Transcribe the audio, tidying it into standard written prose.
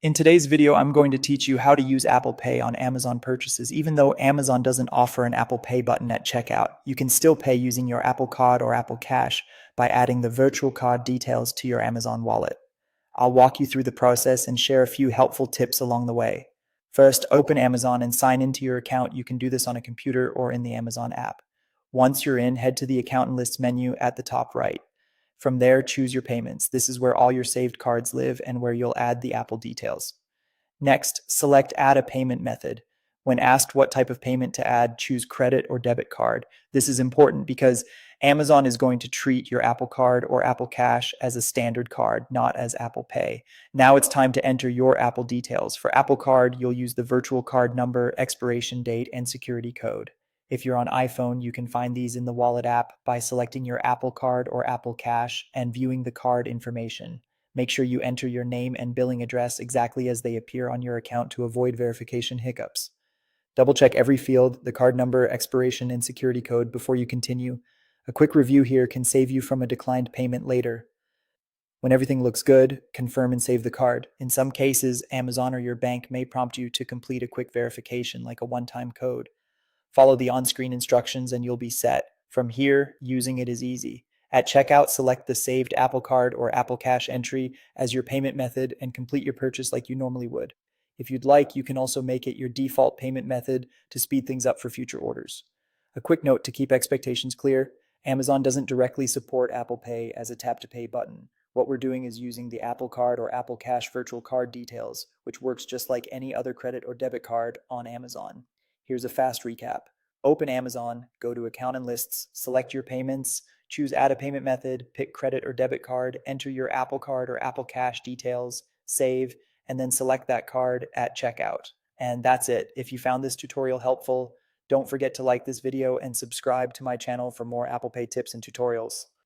In today's video, I'm going to teach you how to use Apple Pay on Amazon purchases. Even though Amazon doesn't offer an Apple Pay button at checkout, you can still pay using your Apple Card or Apple Cash by adding the virtual card details to your Amazon wallet. I'll walk you through the process and share a few helpful tips along the way. First, open Amazon and sign into your account. You can do this on a computer or in the Amazon app. Once you're in, head to the Account and Lists menu at the top right. From there, choose your payments. This is where all your saved cards live and where you'll add the Apple details. Next, select Add a Payment Method. When asked what type of payment to add, choose credit or debit card. This is important because Amazon is going to treat your Apple Card or Apple Cash as a standard card, not as Apple Pay. Now it's time to enter your Apple details. For Apple Card, you'll use the virtual card number, expiration date, and security code. If you're on iPhone, you can find these in the Wallet app by selecting your Apple Card or Apple Cash and viewing the card information. Make sure you enter your name and billing address exactly as they appear on your account to avoid verification hiccups. Double check every field, the card number, expiration, and security code before you continue. A quick review here can save you from a declined payment later. When everything looks good, confirm and save the card. In some cases, Amazon or your bank may prompt you to complete a quick verification like a one-time code. Follow the on-screen instructions and you'll be set. From here, using it is easy. At checkout, select the saved Apple Card or Apple Cash entry as your payment method and complete your purchase like you normally would. If you'd like, you can also make it your default payment method to speed things up for future orders. A quick note to keep expectations clear, Amazon doesn't directly support Apple Pay as a tap-to-pay button. What we're doing is using the Apple Card or Apple Cash virtual card details, which works just like any other credit or debit card on Amazon. Here's a fast recap. Open Amazon, go to Account and Lists, select your payments, choose Add a Payment Method, pick credit or debit card, enter your Apple Card or Apple Cash details, save, and then select that card at checkout. And that's it. If you found this tutorial helpful, don't forget to like this video and subscribe to my channel for more Apple Pay tips and tutorials.